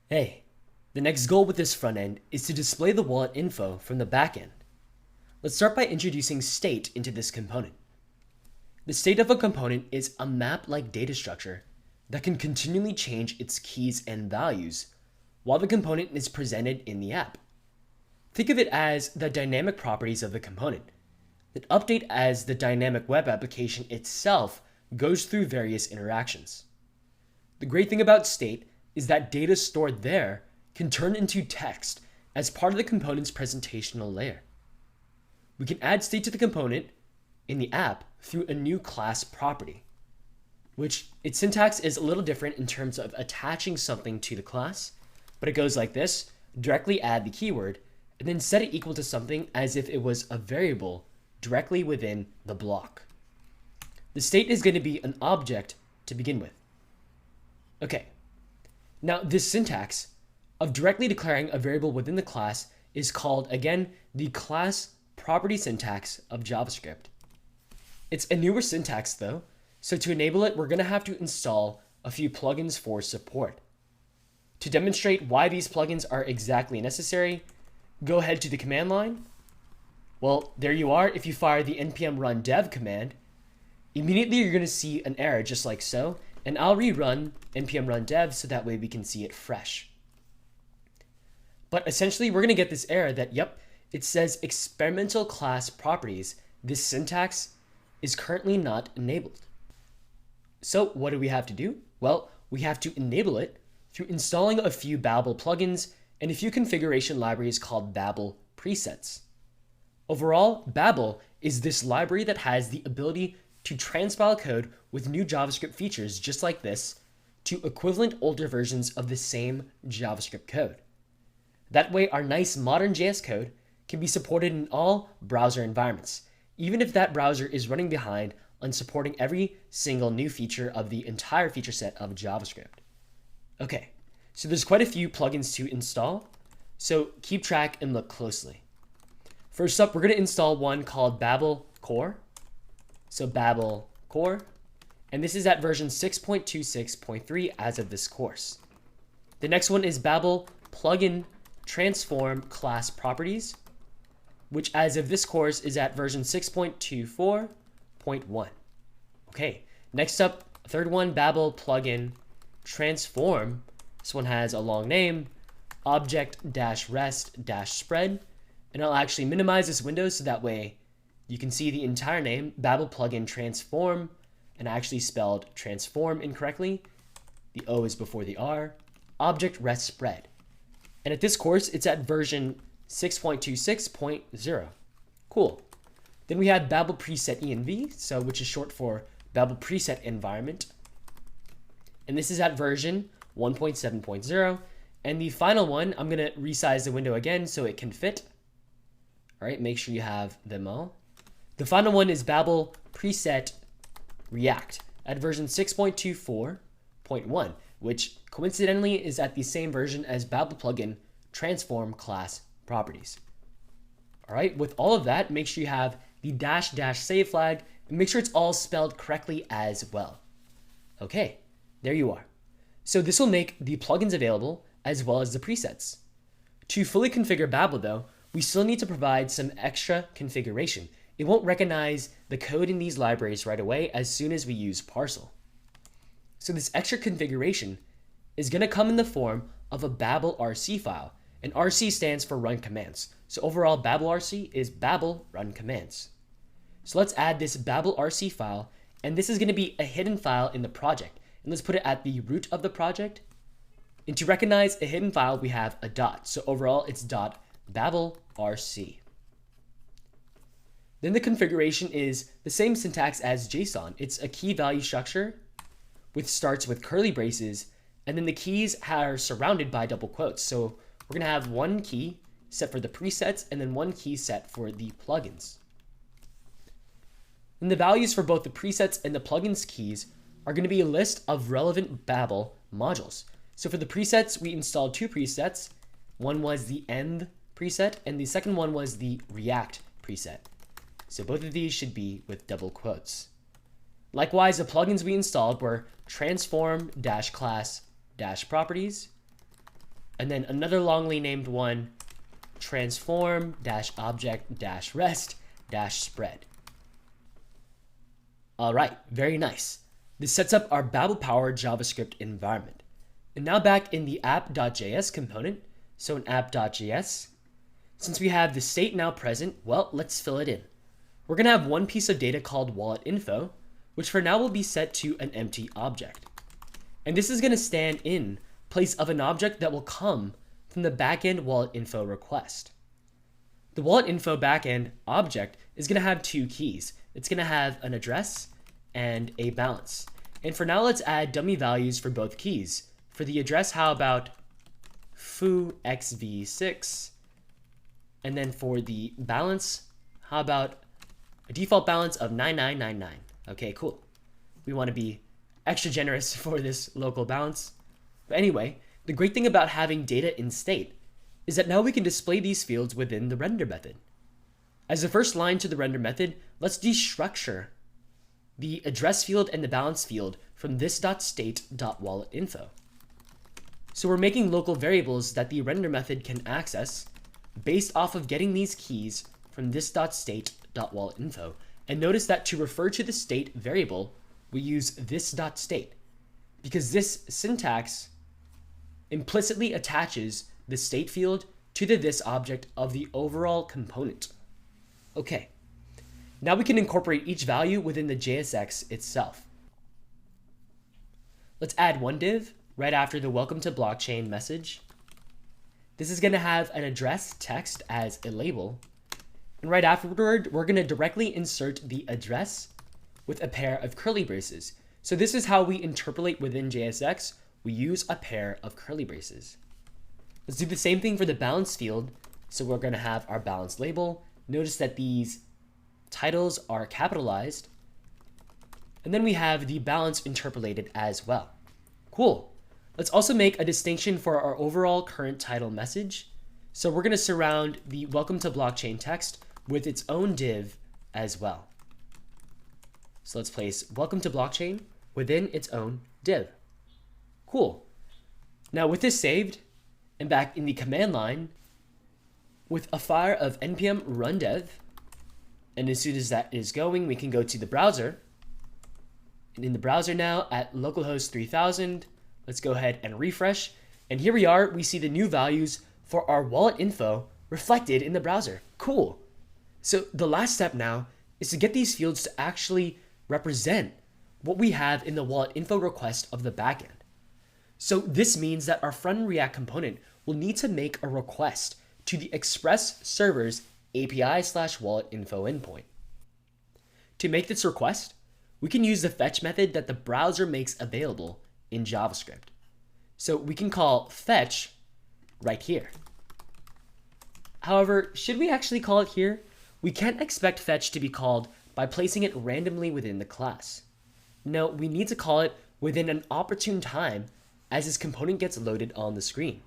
Hey, the next goal with this front end is to display the wallet info from the back end. Let's start by introducing state into this component. The state of a component is a map-like data structure that can continually change its keys and values while the component is presented in the app. Think of it as the dynamic properties of the component that update as the dynamic web application itself goes through various interactions. The great thing about state is that data stored there can turn into text as part of the component's presentational layer. We can add state to the component in the app through a new class property, which its syntax is a little different in terms of attaching something to the class, but it goes like this: directly add the keyword and then set it equal to something as if it was a variable directly within the block. The state is going to be an object to begin with. Okay, now this syntax of directly declaring a variable within the class is called, again, the class property syntax of JavaScript. It's a newer syntax though, so to enable it, we're going to have to install a few plugins for support. To demonstrate why these plugins are exactly necessary, go ahead to the command line. Well, there you are. If you fire the npm run dev command, immediately you're going to see an error just like so, and I'll rerun npm run dev so that way we can see it fresh. But essentially, we're going to get this error that, yep, it says experimental class properties. This syntax is currently not enabled. So what do we have to do? Well, we have to enable it through installing a few Babel plugins and a few configuration libraries called Babel presets. Overall, Babel is this library that has the ability to transpile code with new JavaScript features just like this to equivalent older versions of the same JavaScript code. That way, our nice modern JS code can be supported in all browser environments, even if that browser is running behind on supporting every single new feature of the entire feature set of JavaScript. Okay, so there's quite a few plugins to install, so keep track and look closely. First up, we're going to install one called Babel Core. So Babel Core, and this is at version 6.26.3 as of this course. The next one is Babel Plugin Transform Class Properties, which as of this course is at version 6.24.1. Okay, next up, third one, Babel Plugin Transform. This one has a long name, object-rest-spread, and I'll actually minimize this window so that way you can see the entire name, Babel Plugin Transform, and I actually spelled transform incorrectly. The O is before the R, object rest spread. And at this course, it's at version 6.26.0. Cool. Then we had Babel Preset env, so which is short for Babel Preset Environment. And this is at version 1.7.0. And the final one, I'm going to resize the window again so it can fit. All right, make sure you have them all. The final one is Babel Preset React at version 6.24.1, which coincidentally is at the same version as Babel Plugin Transform Class Properties. All right, with all of that, make sure you have the -- save flag and make sure it's all spelled correctly as well. Okay, there you are. So this will make the plugins available as well as the presets. To fully configure Babel though, we still need to provide some extra configuration. It won't recognize the code in these libraries right away as soon as we use Parcel. So this extra configuration is going to come in the form of a Babel RC file, and RC stands for run commands. So overall, Babel RC is Babel run commands. So let's add this Babel RC file, and this is going to be a hidden file in the project. And let's put it at the root of the project. And to recognize a hidden file, we have a dot. So overall, it's .babel RC. Then the configuration is the same syntax as JSON. It's a key value structure which starts with curly braces, and then the keys are surrounded by double quotes. So we're going to have one key set for the presets and then one key set for the plugins. And the values for both the presets and the plugins keys are going to be a list of relevant Babel modules. So for the presets, we installed two presets. One was the end preset, and the second one was the React preset. So both of these should be with double quotes. Likewise, the plugins we installed were transform-class-properties, and then another longly named one, transform-object-rest-spread. All right, very nice. This sets up our Babel-powered JavaScript environment. And now back in the app.js component, so in app.js, since we have the state now present, well, let's fill it in. We're going to have one piece of data called wallet info, which for now will be set to an empty object. And this is going to stand in place of an object that will come from the backend wallet info request. The wallet info backend object is going to have two keys. It's going to have an address and a balance. And for now, let's add dummy values for both keys. For the address, how about fooxv6? And then for the balance, how about a default balance of 9999? Okay, cool. We want to be extra generous for this local balance. But anyway, the great thing about having data in state is that now we can display these fields within the render method. As the first line to the render method, let's destructure the address field and the balance field from this.state.walletinfo. So we're making local variables that the render method can access based off of getting these keys from this.state.walletinfo. And notice that to refer to the state variable, we use this.state because this syntax implicitly attaches the state field to the this object of the overall component. Okay, now we can incorporate each value within the JSX itself. Let's add one div right after the welcome to blockchain message. This is going to have an address text as a label. And right afterward, we're going to directly insert the address with a pair of curly braces. So this is how we interpolate within JSX. We use a pair of curly braces. Let's do the same thing for the balance field. So we're going to have our balance label. Notice that these titles are capitalized. And then we have the balance interpolated as well. Cool. Let's also make a distinction for our overall current title message. So we're going to surround the welcome to blockchain text with its own div as well. So let's place welcome to blockchain within its own div. Cool. Now with this saved and back in the command line with a fire of npm run dev, and as soon as that is going, we can go to the browser. And in the browser now at localhost 3000, let's go ahead and refresh. And here we are, we see the new values for our wallet info reflected in the browser. Cool. So the last step now is to get these fields to actually represent what we have in the wallet info request of the backend. So this means that our front-end React component will need to make a request to the Express server's API/wallet info endpoint. To make this request, we can use the fetch method that the browser makes available in JavaScript. So we can call fetch right here. However, should we actually call it here? We can't expect fetch to be called by placing it randomly within the class. No, we need to call it within an opportune time as this component gets loaded on the screen.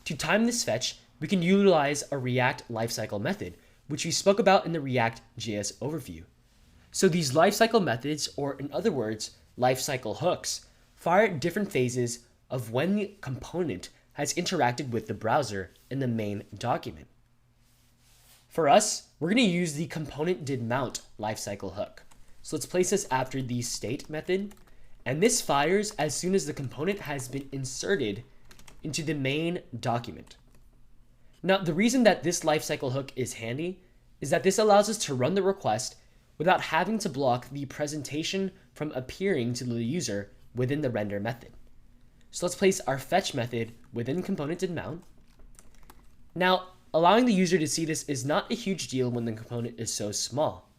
To time this fetch, we can utilize a React lifecycle method, which we spoke about in the React.js overview. So these lifecycle methods, or in other words, lifecycle hooks, fire at different phases of when the component has interacted with the browser in the main document. For us, we're going to use the component.didMount lifecycle hook. So let's place this after the state method, and this fires as soon as the component has been inserted into the main document. Now, the reason that this lifecycle hook is handy is that this allows us to run the request without having to block the presentation from appearing to the user within the render method. So let's place our fetch method within component.didMount. Now, allowing the user to see this is not a huge deal when the component is so small,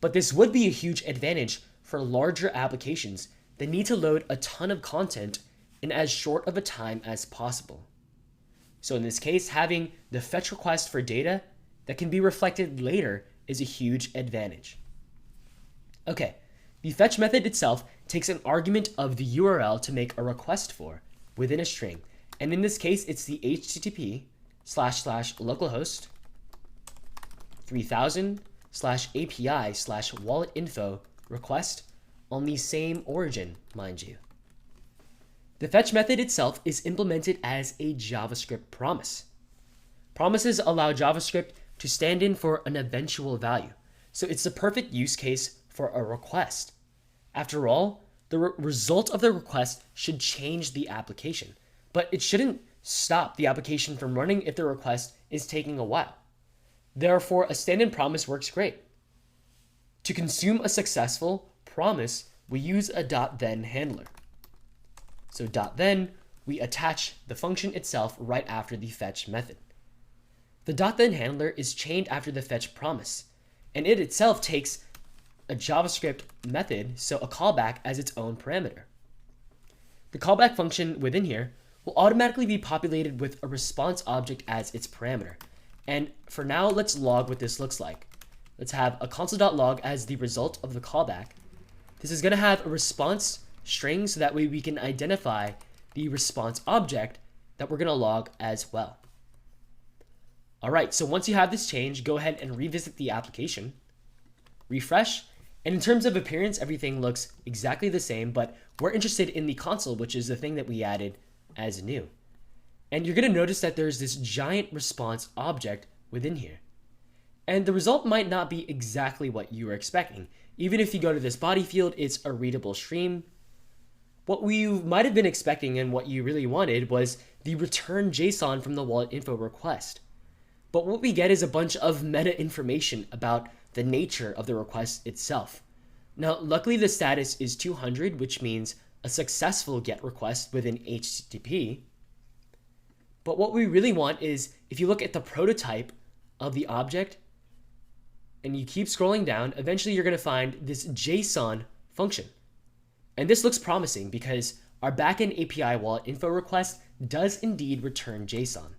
but this would be a huge advantage for larger applications that need to load a ton of content in as short of a time as possible. So in this case, having the fetch request for data that can be reflected later is a huge advantage. Okay, the fetch method itself takes an argument of the URL to make a request for within a string. And in this case, it's the http://localhost 3000/API/wallet info request on the same origin, mind you. The fetch method itself is implemented as a JavaScript promise. Promises allow JavaScript to stand in for an eventual value, so it's the perfect use case for a request. After all, the result of the request should change the application, but it shouldn't stop the application from running if the request is taking a while. Therefore, a stand-in promise works great. To consume a successful promise, we use a .then handler. So .then, we attach the function itself right after the fetch method. The .then handler is chained after the fetch promise, and it itself takes a JavaScript method, so a callback, as its own parameter. The callback function within here will automatically be populated with a response object as its parameter. And for now, let's log what this looks like. Let's have a console.log as the result of the callback. This is going to have a response string, so that way we can identify the response object that we're going to log as well. All right, so once you have this change, go ahead and revisit the application, refresh, and in terms of appearance, everything looks exactly the same, but we're interested in the console, which is the thing that we added as new. And you're going to notice that there's this giant response object within here. And the result might not be exactly what you were expecting. Even if you go to this body field, it's a readable stream. What we might have been expecting and what you really wanted was the return JSON from the wallet info request. But what we get is a bunch of meta information about the nature of the request itself. Now, luckily the status is 200, which means a successful GET request within HTTP. But what we really want is, if you look at the prototype of the object and you keep scrolling down, eventually you're going to find this JSON function. And this looks promising because our backend API wallet info request does indeed return JSON.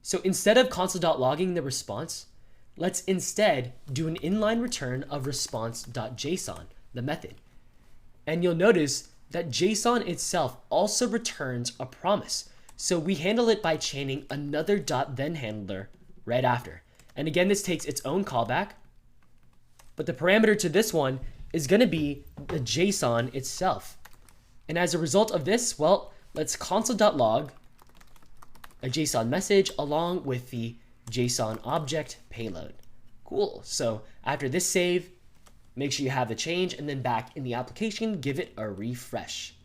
So instead of console.logging the response, let's instead do an inline return of response.json, the method. And you'll notice that JSON itself also returns a promise. So we handle it by chaining another .then handler right after. And again, this takes its own callback, but the parameter to this one is going to be the JSON itself. And as a result of this, well, let's console.log a JSON message along with the JSON object payload. Cool. So after this save, make sure you have the change, and then back in the application, give it a refresh.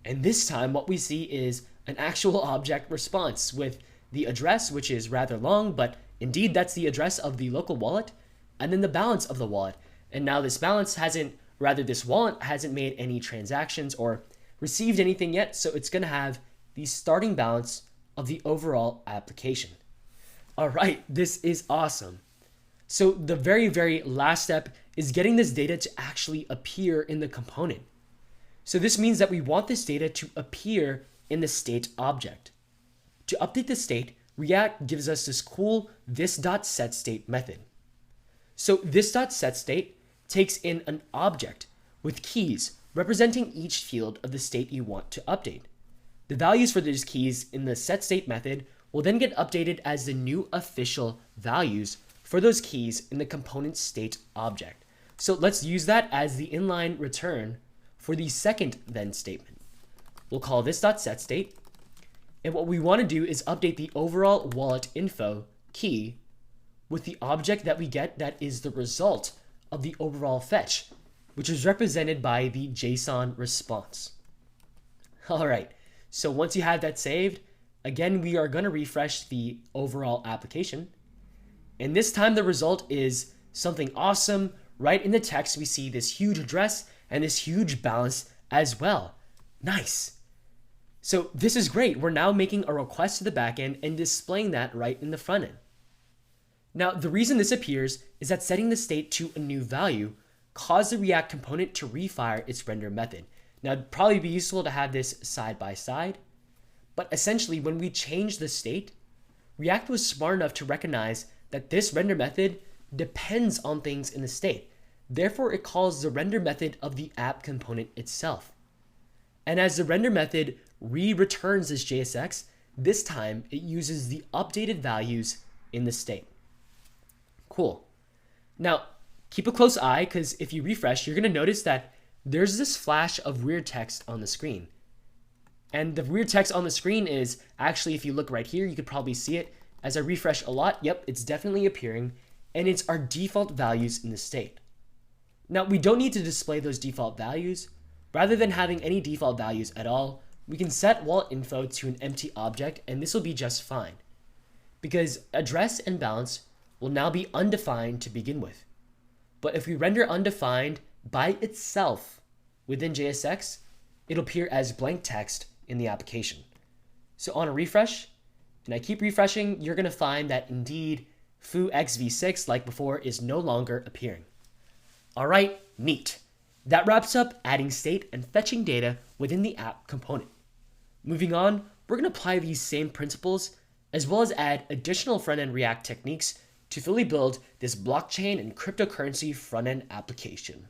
And this time what we see is an actual object response with the address, which is rather long, but indeed that's the address of the local wallet, and then the balance of the wallet. And now this wallet hasn't made any transactions or received anything yet, so it's going to have the starting balance of the overall application. All right, this is awesome. So the very, very last step is getting this data to actually appear in the component. So this means that we want this data to appear in the state object. To update the state, React gives us this cool this.setState method. So this.setState takes in an object with keys representing each field of the state you want to update. The values for these keys in the setState method will then get updated as the new official values for those keys in the component state object. So let's use that as the inline return for the second then statement. We'll call this.setState, and what we want to do is update the overall wallet info key with the object that we get that is the result of the overall fetch, which is represented by the JSON response. All right, so once you have that saved, again, we are going to refresh the overall application. And this time the result is something awesome. Right in the text, we see this huge address and this huge balance as well. Nice. So this is great. We're now making a request to the backend and displaying that right in the front end. Now, the reason this appears is that setting the state to a new value caused the React component to refire its render method. Now, it'd probably be useful to have this side by side, but essentially when we change the state, React was smart enough to recognize that this render method depends on things in the state. Therefore, it calls the render method of the app component itself. And as the render method returns this JSX, this time it uses the updated values in the state. Cool. Now, keep a close eye, because if you refresh, you're going to notice that there's this flash of weird text on the screen. And the weird text on the screen is actually, if you look right here, you could probably see it. As I refresh a lot, yep, it's definitely appearing, and it's our default values in the state. Now, we don't need to display those default values. Rather than having any default values at all, we can set wallet info to an empty object, and this will be just fine. Because address and balance will now be undefined to begin with. But if we render undefined by itself within JSX, it'll appear as blank text in the application. So on a refresh, and I keep refreshing, you're going to find that indeed foo xv6, like before, is no longer appearing. All right, neat. That wraps up adding state and fetching data within the app component. Moving on, we're going to apply these same principles as well as add additional front-end React techniques to fully build this blockchain and cryptocurrency front-end application.